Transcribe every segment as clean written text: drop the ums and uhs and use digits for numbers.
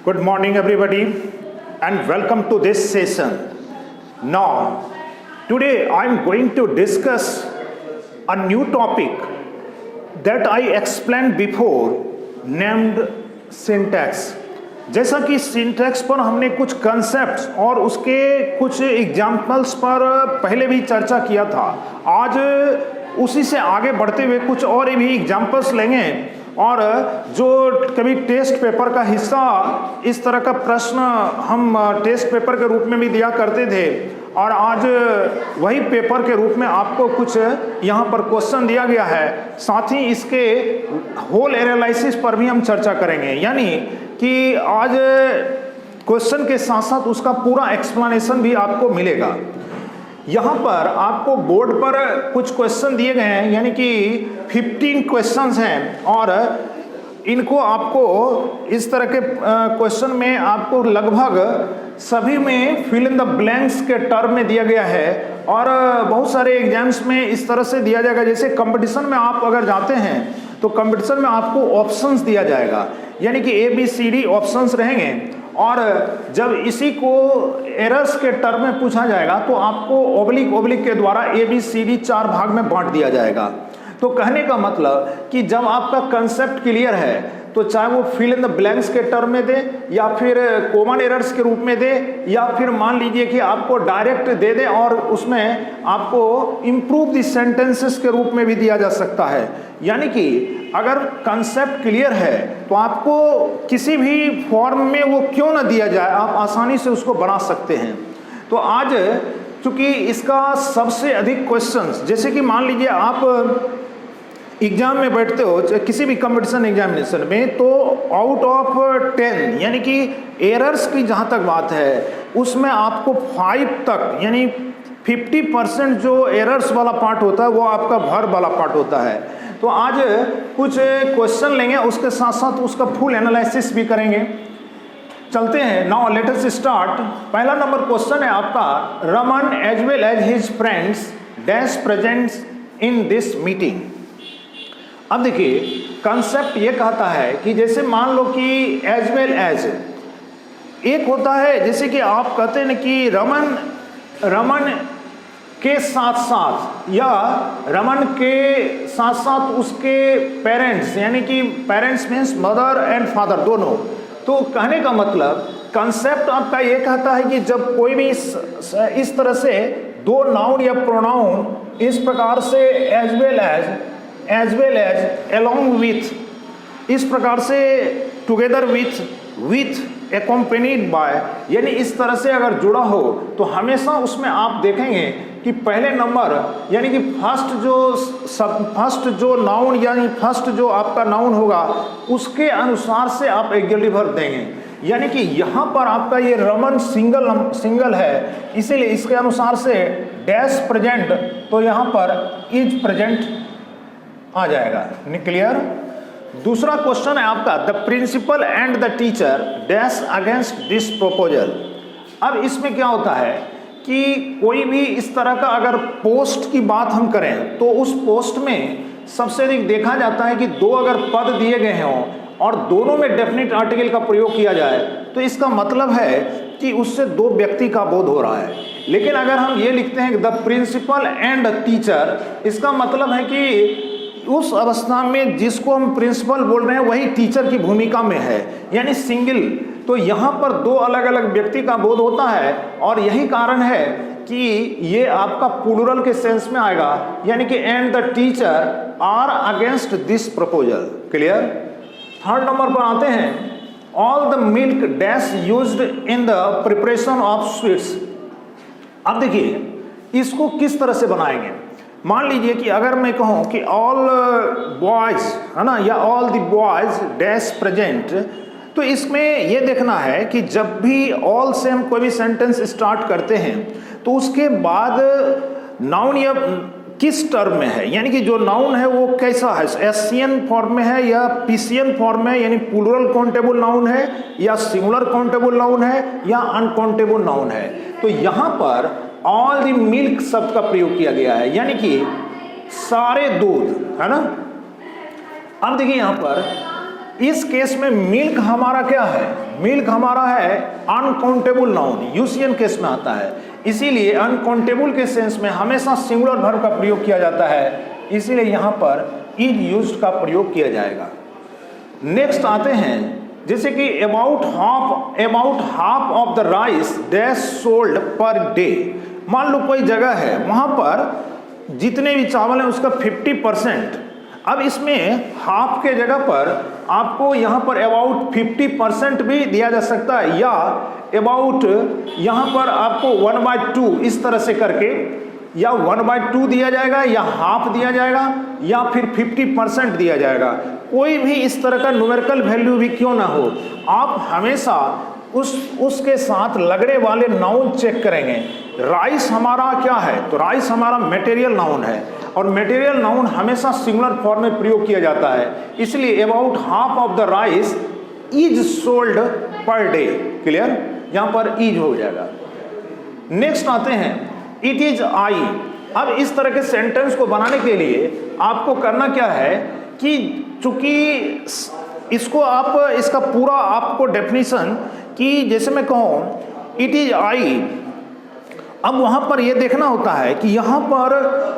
Good morning, everybody, and welcome to this session. Now, today I am going to discuss a new topic that I explained before, named syntax. जैसा कि syntax पर हमने कुछ concepts और उसके कुछ examples पर पहले भी चर्चा किया था, आज उसी से आगे बढ़ते हुए कुछ और भी एग्जाम्पल्स लेंगे और जो कभी टेस्ट पेपर का हिस्सा इस तरह का प्रश्न हम टेस्ट पेपर के रूप में भी दिया करते थे और आज वही पेपर के रूप में आपको कुछ यहाँ पर क्वेश्चन दिया गया है। साथ ही इसके होल एनालिसिस पर भी हम चर्चा करेंगे, यानी कि आज क्वेश्चन के साथ साथ उसका पूरा एक्सप्लेनेशन भी आपको मिलेगा। यहाँ पर आपको बोर्ड पर कुछ क्वेश्चन दिए गए हैं, यानी कि 15 क्वेश्चंस हैं और इनको आपको इस तरह के क्वेश्चन में आपको लगभग सभी में फिल इन द ब्लैंक्स के टर्म में दिया गया है और बहुत सारे एग्जाम्स में इस तरह से दिया जाएगा। जैसे कंपटीशन में आप अगर जाते हैं तो कंपटीशन में आपको ऑप्शंस दिया जाएगा, यानी कि ABCD ऑप्शंस रहेंगे और जब इसी को एरर्स के टर्म में पूछा जाएगा तो आपको ओब्लिक के द्वारा ABCD 4 भाग में बांट दिया जाएगा। तो कहने का मतलब कि जब आपका कंसेप्ट क्लियर है तो चाहे वो फिल इन द ब्लैंक्स के टर्म में दे या फिर कॉमन एरर्स के रूप में दे या फिर मान लीजिए कि आपको डायरेक्ट दे दे और उसमें आपको इम्प्रूव द सेंटेंसेस के रूप में भी दिया जा सकता है। यानी कि अगर कंसेप्ट क्लियर है तो आपको किसी भी फॉर्म में वो क्यों ना दिया जाए, आप आसानी से उसको बना सकते हैं। तो आज चूंकि इसका सबसे अधिक क्वेश्चंस, जैसे कि मान लीजिए आप एग्जाम में बैठते हो किसी भी कंपटीशन एग्जामिनेशन में, तो आउट ऑफ 10 यानी कि एरर्स की जहाँ तक बात है उसमें आपको 5 तक यानी 50% जो एरर्स वाला पार्ट होता है वो आपका वर्ब वाला पार्ट होता है। तो आज कुछ क्वेश्चन लेंगे, उसके साथ साथ उसका फुल एनालिसिस भी करेंगे। चलते हैं, नाउ लेट अस स्टार्ट। पहला नंबर क्वेश्चन है आपका, Raman as well as his friends dash presents in this meeting. अब देखिए कंसेप्ट ये कहता है कि जैसे मान लो कि एज वेल एज एक होता है, जैसे कि आप कहते हैं कि रमन के साथ साथ या रमन के साथ साथ उसके पेरेंट्स, यानी कि parents means mother and father दोनों। तो कहने का मतलब कंसेप्ट आपका ये कहता है कि जब कोई भी इस तरह से दो नाउन या प्रोनाउन इस प्रकार से as well as along with, इस प्रकार से टुगेदर विथ accompanied by, यानी इस तरह से अगर जुड़ा हो तो हमेशा उसमें आप देखेंगे कि पहले नंबर यानी कि फर्स्ट जो नाउन यानी फर्स्ट जो आपका नाउन होगा उसके अनुसार से आप ऑक्सिलरी वर्ब देंगे। यानी कि यहाँ पर आपका ये रमन सिंगल है, इसीलिए इसके अनुसार से डैश प्रेजेंट, तो यहाँ पर इज प्रेजेंट आ जाएगा। क्लियर। दूसरा क्वेश्चन है आपका, the principal and the teacher dash against this proposal. अब इसमें क्या होता है कि कोई भी इस तरह का अगर पोस्ट की बात हम करें तो उस पोस्ट में सबसे अधिक देखा जाता है कि दो अगर पद दिए गए हों और दोनों में डेफिनेट आर्टिकल का प्रयोग किया जाए तो इसका मतलब है कि उससे दो व्यक्ति का बोध हो रहा है। लेकिन अगर हम ये लिखते हैं द प्रिंसिपल एंड टीचर, इसका मतलब है कि उस अवस्था में जिसको हम प्रिंसिपल बोल रहे हैं वही टीचर की भूमिका में है, यानी सिंगल। तो यहाँ पर दो अलग अलग व्यक्ति का बोध होता है और यही कारण है कि ये आपका प्लूरल के सेंस में आएगा, यानी कि and the teacher are against this proposal. Clear. Third number पर आते हैं, all the milk dash used in the preparation of sweets. अब देखिए इसको किस तरह से बनाएंगे। मान लीजिए कि अगर मैं कहूँ कि ऑल बॉयज है ना, या all the boys dash present, तो इसमें यह देखना है कि जब भी ऑल से हम कोई भी सेंटेंस स्टार्ट करते हैं तो उसके बाद नाउन या किस टर्म में है, यानी कि जो नाउन है वो कैसा है, एससीएन फॉर्म में है या पीसीएन फॉर्म में, यानी प्लूरल काउंटेबल नाउन है या सिंगुलर काउंटेबल नाउन है या अनकाउंटेबल नाउन है। तो यहाँ पर ऑल द मिल्क शब्द का प्रयोग किया गया है, यानी कि सारे दूध, है ना। अब देखिए यहाँ पर इस केस में मिल्क हमारा क्या है, मिल्क हमारा है अनकाउंटेबल नाउन, यूसियन केस में आता है, इसीलिए अनकाउंटेबल के सेंस में हमेशा सिंगुलर वर्ब का प्रयोग किया जाता है, इसीलिए यहां पर इज यूज्ड का प्रयोग किया जाएगा। नेक्स्ट आते हैं, जैसे कि about half of the rice dash sold per day. मान लो कोई जगह है, वहां पर जितने भी चावल हैं उसका 50%, अब इसमें हाफ के जगह पर आपको यहाँ पर अबाउट 50% भी दिया जा सकता है, या अबाउट यहाँ पर आपको 1/2 इस तरह से करके, या 1/2 दिया जाएगा, या हाफ दिया जाएगा, या फिर 50% दिया जाएगा। कोई भी इस तरह का न्यूमेरिकल वैल्यू भी क्यों ना हो, आप हमेशा उसके साथ लगने वाले नाउन चेक करेंगे। राइस हमारा क्या है, तो राइस हमारा मटेरियल नाउन है, और मटेरियल नाउन हमेशा सिंगुलर फॉर्म में प्रयोग किया जाता है, इसलिए about half of the rice is sold per day. Clear, यहां पर इज हो जाएगा। नेक्स्ट आते हैं, इट इज आई। अब इस तरह के सेंटेंस को बनाने के लिए आपको करना क्या है कि चूंकि इसको आप इसका पूरा आपको डेफिनेशन कि जैसे मैं कहूं इट इज आई, अब वहां पर यह देखना होता है कि यहां पर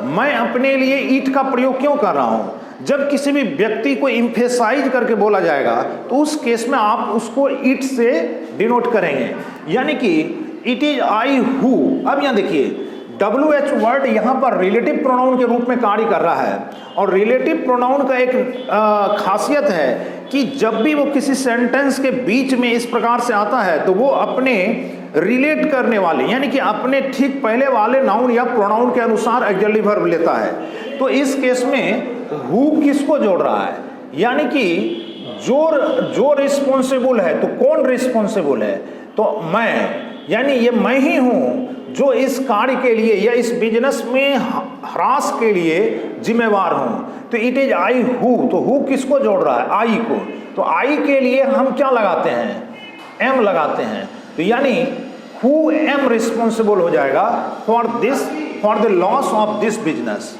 मैं अपने लिए ईट का प्रयोग क्यों कर रहा हूं। जब किसी भी व्यक्ति को इम्फेसाइज करके बोला जाएगा तो उस केस में आप उसको इट से डिनोट करेंगे, यानी कि इट इज आई हु। अब यहां देखिए WH वर्ड यहां पर रिलेटिव प्रोनाउन के रूप में कार्य कर रहा है, और रिलेटिव प्रोनाउन का एक खासियत है कि जब भी वो किसी सेंटेंस के बीच में इस प्रकार से आता है तो वो अपने रिलेट करने वाले, यानी कि अपने ठीक पहले वाले नाउन या प्रोनाउन के अनुसार ऑक्सिलरी वर्ब लेता है। तो इस केस में हु किसको जोड़ रहा है, यानी कि जो रिस्पॉन्सिबल है, तो कौन रिस्पॉन्सिबल है, तो मैं, यानी ये मैं ही हूं जो इस कार्य के लिए या इस बिजनेस में ह्रास के लिए जिम्मेवार हूं। तो इट इज आई हु, तो हु किसको जोड़ रहा है, आई को, तो आई के लिए हम क्या लगाते हैं, एम लगाते हैं, तो यानी हु एम रिस्पॉन्सिबल हो जाएगा for the loss of this business.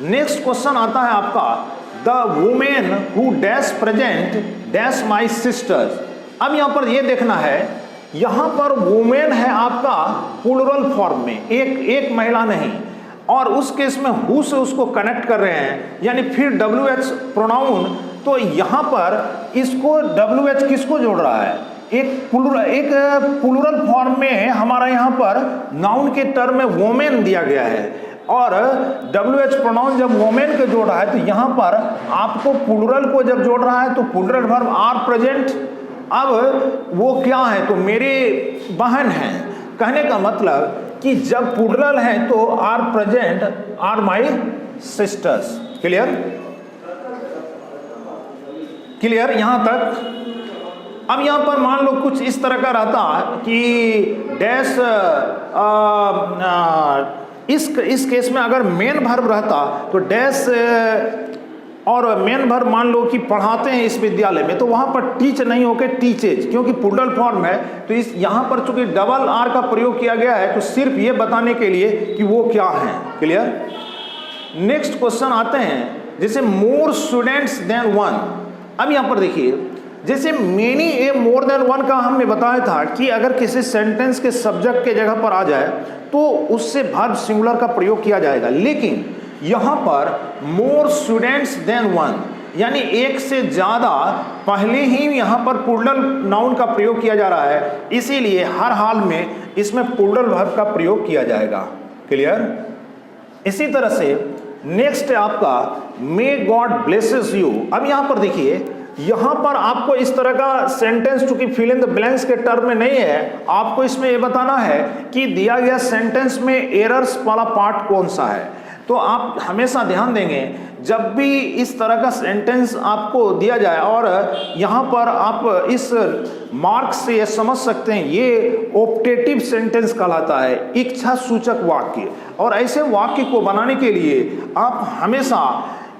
Next question आता है आपका, the women who dash present dash my sisters. अब यहां पर यह देखना है, यहां पर वुमेन है आपका प्लूरल फॉर्म में, एक महिला नहीं, और उस केस में हु से उसको कनेक्ट कर रहे हैं, यानी फिर WH प्रोनाउन, तो यहां पर इसको WH किसको जोड़ रहा है, एक प्लूरल फॉर्म में हमारा यहां पर नाउन के टर्म में वोमेन दिया गया है, और WH प्रोनाउन जब वोमेन के जोड़ रहा है तो यहां पर आपको प्लूरल को जब जोड़ रहा है तो प्लूरल वर्ब आर प्रेजेंट। अब वो क्या है, तो मेरे बहन हैं, कहने का मतलब कि जब प्लूरल है तो are present are my sisters. Clear, clear यहां तक। अब यहां पर मान लो कुछ इस तरह का रहता कि डैश, इस केस में अगर मेन वर्ब रहता तो डैश, और मेन वर्ब मान लो कि पढ़ाते हैं इस विद्यालय में, तो वहां पर टीच नहीं होकर टीचेज, क्योंकि प्लूरल फॉर्म है, तो इस यहां पर चूंकि डबल आर का प्रयोग किया गया है तो सिर्फ ये बताने के लिए कि वो क्या है। क्लियर। नेक्स्ट क्वेश्चन आते हैं, जैसे मोर स्टूडेंट्स देन वन। अब यहां पर देखिए, जैसे मेनी ए मोर देन वन का हमने बताया था कि अगर किसी सेंटेंस के सब्जेक्ट के जगह पर आ जाए तो उससे वर्ब सिंगुलर का प्रयोग किया जाएगा, लेकिन यहां पर मोर स्टूडेंट्स देन वन, यानी एक से ज्यादा पहले ही यहां पर प्लूरल नाउन का प्रयोग किया जा रहा है, इसीलिए हर हाल में इसमें प्लूरल वर्ब का प्रयोग किया जाएगा। क्लियर। इसी तरह से नेक्स्ट है आपका मे गॉड ब्लेसेस यू। अब यहां पर देखिए, यहां पर आपको इस तरह का सेंटेंस चूंकि फिल इन द ब्लैंक्स के टर्म में नहीं है, आपको इसमें यह बताना है कि दिया गया सेंटेंस में एरर्स वाला पार्ट कौन सा है। तो आप हमेशा ध्यान देंगे जब भी इस तरह का सेंटेंस आपको दिया जाए, और यहाँ पर आप इस मार्क से ये समझ सकते हैं ये ऑप्टेटिव सेंटेंस कहलाता है, इच्छा सूचक वाक्य। और ऐसे वाक्य को बनाने के लिए आप हमेशा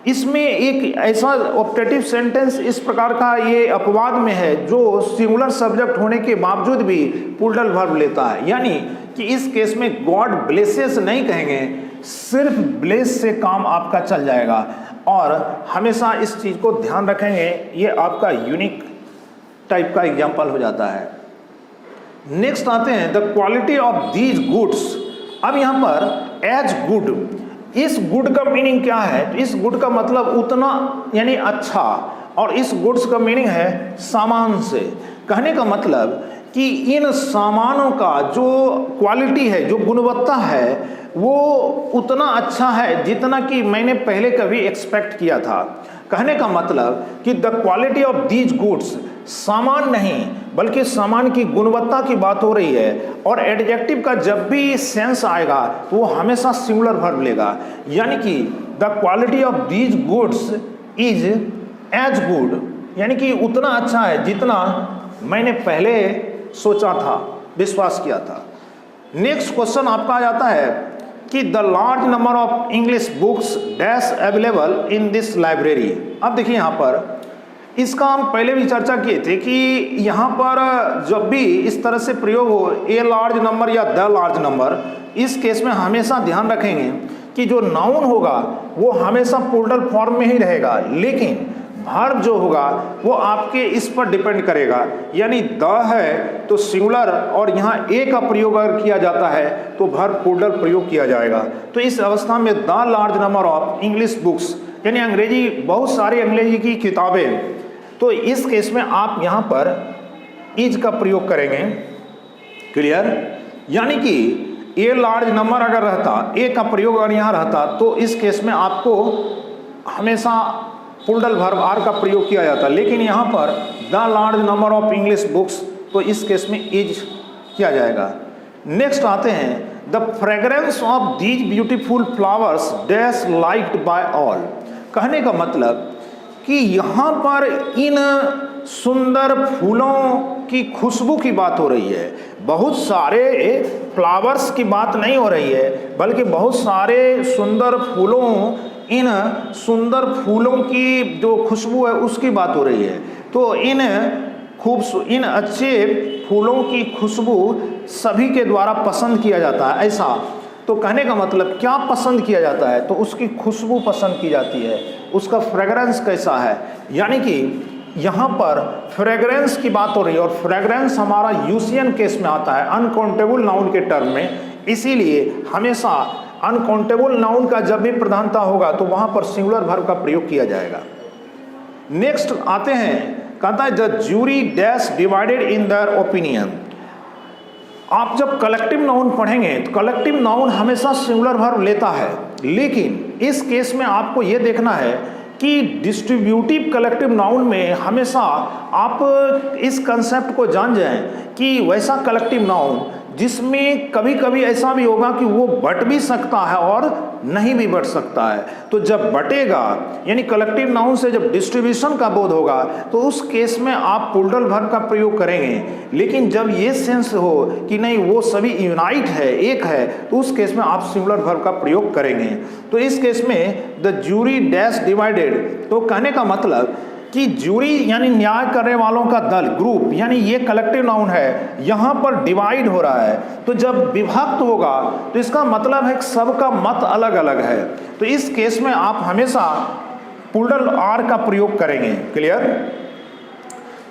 इसमें एक ऐसा ऑप्टेटिव सेंटेंस इस प्रकार का ये अपवाद में है जो सिंगुलर सब्जेक्ट होने के बावजूद भी प्लूरल वर्ब लेता है, यानी कि इस केस में गॉड ब्लेसेस नहीं कहेंगे, सिर्फ ब्लेस से काम आपका चल जाएगा। और हमेशा इस चीज़ को ध्यान रखेंगे, ये आपका यूनिक टाइप का एग्जाम्पल हो जाता है। नेक्स्ट आते हैं the quality of these goods. अब यहाँ पर एज गुड, इस गुड का मीनिंग क्या है? तो इस गुड का मतलब उतना यानी अच्छा, और इस गुड्स का मीनिंग है सामान से। कहने का मतलब कि इन सामानों का जो क्वालिटी है, जो गुणवत्ता है, वो उतना अच्छा है जितना कि मैंने पहले कभी एक्सपेक्ट किया था। कहने का मतलब कि the quality of these goods, सामान नहीं बल्कि सामान की गुणवत्ता की बात हो रही है। और एडजेक्टिव का जब भी सेंस आएगा तो वो हमेशा सिंगुलर वर्ब लेगा, यानी कि the quality of these goods is as good, यानी कि उतना अच्छा है जितना मैंने पहले सोचा था, विश्वास किया था। नेक्स्ट क्वेश्चन आपका आ जाता है कि the large number of English books dash available in this library. अब देखिए यहाँ पर इसका हम पहले भी चर्चा किए थे कि यहाँ पर जब भी इस तरह से प्रयोग हो, ए लार्ज नंबर या द लार्ज नंबर, इस केस में हमेशा ध्यान रखेंगे कि जो नाउन होगा वो हमेशा प्लूरल फॉर्म में ही रहेगा, लेकिन वर्ब जो होगा वो आपके इस पर डिपेंड करेगा। यानी द है तो सिंगुलर, और यहाँ ए का प्रयोग अगर किया जाता है तो वर्ब प्लूरल प्रयोग किया जाएगा। तो इस अवस्था में the large number of English books, यानी अंग्रेजी, बहुत सारी अंग्रेजी की किताबें, तो इस केस में आप यहाँ पर इज का प्रयोग करेंगे। क्लियर? यानी कि ए लार्ज नंबर अगर रहता, ए का प्रयोग अगर यहाँ रहता, तो इस केस में आपको हमेशा प्लूरल वर्ब आर का प्रयोग किया जाता, लेकिन यहाँ पर the large number of English books, तो इस केस में इज किया जाएगा। नेक्स्ट आते हैं the fragrance of these beautiful flowers dash liked by all. कहने का मतलब कि यहाँ पर इन सुंदर फूलों की खुशबू की बात हो रही है। बहुत सारे फ्लावर्स की बात नहीं हो रही है, बल्कि बहुत सारे सुंदर फूलों, इन सुंदर फूलों की जो खुशबू है उसकी बात हो रही है। तो इन अच्छे फूलों की खुशबू सभी के द्वारा पसंद किया जाता है, ऐसा। तो कहने का मतलब क्या पसंद किया जाता है? तो उसकी खुशबू पसंद की जाती है, उसका फ्रेग्रेंस कैसा है। यानी कि यहाँ पर फ्रेग्रेंस की बात हो रही है, और फ्रेग्रेंस हमारा यूसियन केस में आता है, अनकाउंटेबल नाउन के टर्म में। इसीलिए हमेशा अनकाउंटेबल नाउन का जब भी प्रधानता होगा तो वहाँ पर सिंगुलर वर्ब का प्रयोग किया जाएगा। नेक्स्ट आते हैं, कहता है the jury dash divided in their opinion. आप जब कलेक्टिव नाउन पढ़ेंगे तो कलेक्टिव नाउन हमेशा सिंगुलर वर्ब लेता है, लेकिन इस केस में आपको यह देखना है कि डिस्ट्रीब्यूटिव कलेक्टिव नाउन में हमेशा आप इस कंसेप्ट को जान जाएं कि वैसा कलेक्टिव नाउन जिसमें कभी कभी ऐसा भी होगा कि वो बट भी सकता है और नहीं भी बट सकता है। तो जब बटेगा, यानी कलेक्टिव नाउन से जब डिस्ट्रीब्यूशन का बोध होगा, तो उस केस में आप प्लूरल वर्ब का प्रयोग करेंगे। लेकिन जब ये सेंस हो कि नहीं वो सभी यूनाइट है, एक है, तो उस केस में आप सिंगुलर वर्ब का प्रयोग करेंगे। तो इस केस में द ज्यूरी डैश डिवाइडेड, तो कहने का मतलब कि ज्यूरी यानी न्याय करने वालों का दल, ग्रुप, यानी ये कलेक्टिव नाउन है, यहाँ पर डिवाइड हो रहा है। तो जब विभक्त होगा तो इसका मतलब है कि सबका मत अलग अलग है। तो इस केस में आप हमेशा प्लूरल आर का प्रयोग करेंगे। क्लियर?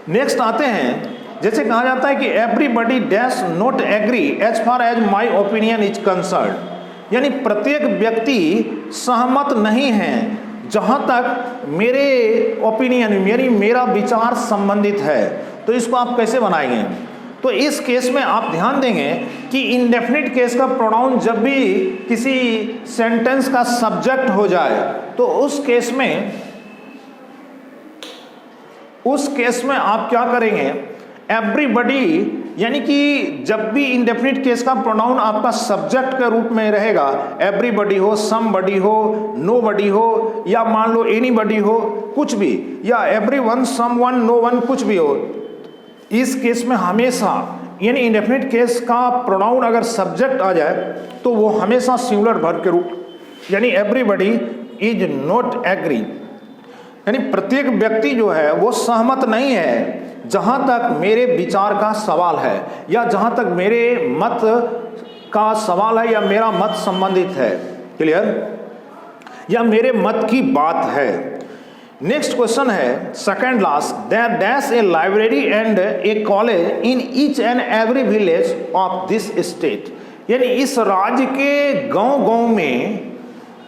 नेक्स्ट आते हैं, जैसे कहा जाता है कि everybody dash not agree as far as my opinion is concern, यानी प्रत्येक व्यक्ति सहमत नहीं है जहाँ तक मेरे ओपिनियन, मेरा विचार संबंधित है। तो इसको आप कैसे बनाएंगे? तो इस केस में आप ध्यान देंगे कि इंडेफिनिट केस का प्रोनाउन जब भी किसी सेंटेंस का सब्जेक्ट हो जाए तो उस केस में आप क्या करेंगे? एवरीबडी, यानी कि जब भी इंडेफिनिट केस का प्रोनाउन आपका सब्जेक्ट के रूप में रहेगा, एवरीबडी हो, समबडी हो, नोबडी हो, या मान लो एनीबडी हो, कुछ भी, या एवरीवन, समवन, नोवन, कुछ भी हो, इस केस में हमेशा यानी इंडेफिनिट केस का प्रोनाउन अगर सब्जेक्ट आ जाए तो वो हमेशा सिंगुलर वर्ब के रूप, यानी एवरीबडी इज नॉट एग्री, यानी प्रत्येक व्यक्ति जो है वो सहमत नहीं है जहाँ तक मेरे विचार का सवाल है, या जहाँ तक मेरे मत का सवाल है, या मेरा मत संबंधित है। क्लियर? या मेरे मत की बात है। नेक्स्ट क्वेश्चन है second last, there dash a library and a college in each and every village of this state, यानी इस राज्य के गांव-गांव में,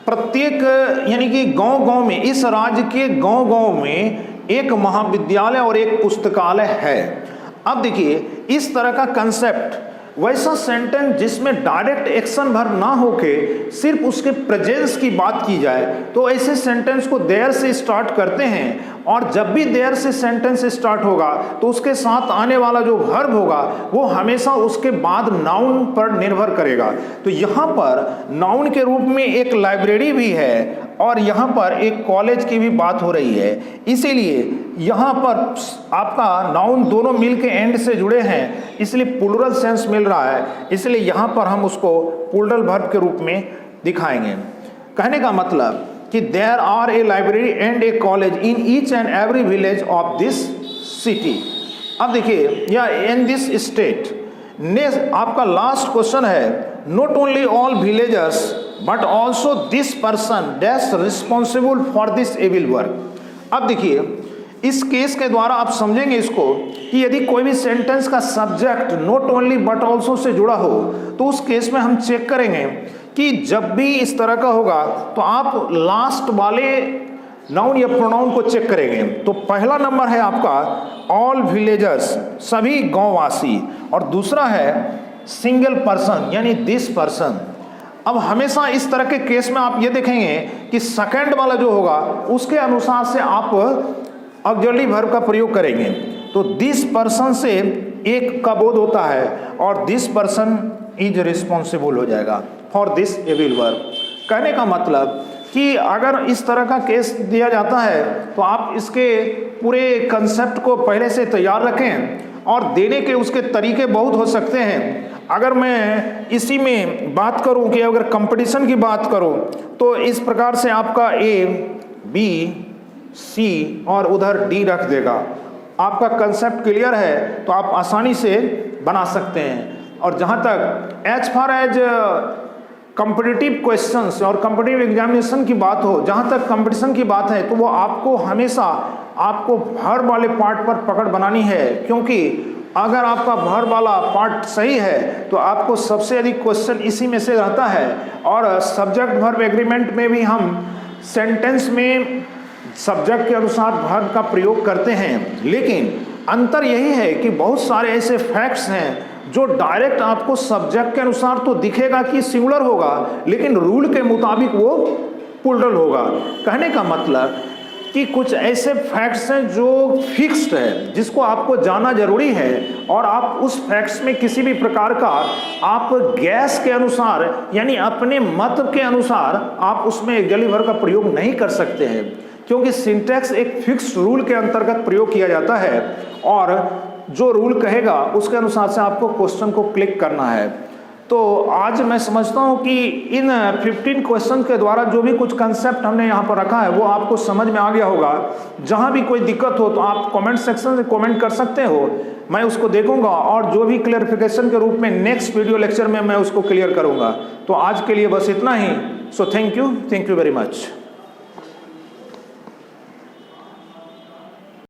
प्रत्येक यानी कि गांव-गांव में, इस राज्य के गांव-गांव में एक महाविद्यालय और एक पुस्तकालय है। अब देखिए इस तरह का कंसेप्ट, वैसा सेंटेंस जिसमें डायरेक्ट एक्शन भर ना होके सिर्फ उसके प्रेजेंस की बात की जाए, तो ऐसे सेंटेंस को देयर से स्टार्ट करते हैं। और जब भी देयर से सेंटेंस स्टार्ट होगा तो उसके साथ आने वाला जो वर्ब होगा वो हमेशा उसके बाद नाउन पर निर्भर करेगा। तो यहाँ पर नाउन के रूप में एक लाइब्रेरी भी है और यहाँ पर एक कॉलेज की भी बात हो रही है, इसीलिए यहाँ पर आपका नाउन दोनों मिल के एंड से जुड़े हैं, इसलिए प्लूरल सेंस मिल रहा है, इसलिए यहाँ पर हम उसको प्लूरल वर्ब के रूप में दिखाएंगे। कहने का मतलब कि there are a library and a college in each and every village of this city. अब देखिए या इन दिस स्टेट। नेक्स्ट आपका लास्ट क्वेश्चन है, not only all villagers but also this person dash responsible for this evil work. अब देखिए इस case के द्वारा आप समझेंगे इसको कि यदि कोई भी सेंटेंस का subject not only but also say जुड़ा हो तो उस केस में हम चेक करेंगे कि जब भी इस तरह का होगा तो आप लास्ट वाले नाउन या प्रोनाउन को चेक करेंगे। तो पहला नंबर है आपका ऑल विलेजर्स, सभी गांववासी, और दूसरा है सिंगल पर्सन यानी दिस पर्सन। अब हमेशा इस तरह के केस में आप ये देखेंगे कि सेकंड वाला जो होगा उसके अनुसार से आप ऑक्सिलरी वर्ब का प्रयोग करेंगे। तो दिस पर्सन से एक का बोध होता है और दिस पर्सन इज रिस्पॉन्सिबल हो जाएगा फॉर दिस एविल वर्ब। कहने का मतलब कि अगर इस तरह का केस दिया जाता है तो आप इसके पूरे कंसेप्ट को पहले से तैयार रखें, और देने के उसके तरीके बहुत हो सकते हैं। अगर मैं इसी में बात करूं कि अगर कंपटीशन की बात करूं तो इस प्रकार से आपका ए, बी, सी और उधर डी रख देगा। आपका कंसेप्ट क्लियर है तो आप आसानी से बना सकते हैं। और जहाँ तक as far as competitive questions और कॉम्पिटिटिव एग्जामिनेशन की बात हो, जहाँ तक कंपटीशन की बात है तो वो आपको हमेशा आपको वर्ब वाले पार्ट पर पकड़ बनानी है, क्योंकि अगर आपका वर्ब वाला पार्ट सही है तो आपको सबसे अधिक क्वेश्चन इसी में से रहता है। और सब्जेक्ट वर्ब एग्रीमेंट में भी हम सेंटेंस में सब्जेक्ट के अनुसार वर्ब का प्रयोग करते हैं, लेकिन अंतर यही है कि बहुत सारे ऐसे फैक्ट्स हैं जो डायरेक्ट आपको सब्जेक्ट के अनुसार तो दिखेगा कि सिंगुलर होगा, लेकिन रूल के मुताबिक वो प्लूरल होगा। कहने का मतलब कि कुछ ऐसे फैक्ट्स हैं जो फिक्स्ड है, जिसको आपको जानना जरूरी है, और आप उस फैक्ट्स में किसी भी प्रकार का आप गैस के अनुसार यानी अपने मत के अनुसार आप उसमें ऑक्सिलरी वर्ब का प्रयोग नहीं कर सकते हैं, क्योंकि सिंटैक्स एक फिक्स्ड रूल के अंतर्गत प्रयोग किया जाता है और जो रूल कहेगा उसके अनुसार से आपको क्वेश्चन को क्लिक करना है। तो आज मैं समझता हूं कि इन 15 क्वेश्चन के द्वारा जो भी कुछ कंसेप्ट हमने यहाँ पर रखा है वो आपको समझ में आ गया होगा। जहाँ भी कोई दिक्कत हो तो आप कमेंट सेक्शन से कमेंट कर सकते हो, मैं उसको देखूंगा और जो भी क्लियरिफिकेशन के रूप में नेक्स्ट वीडियो लेक्चर में मैं उसको क्लियर करूंगा। तो आज के लिए बस इतना ही। So thank you very much.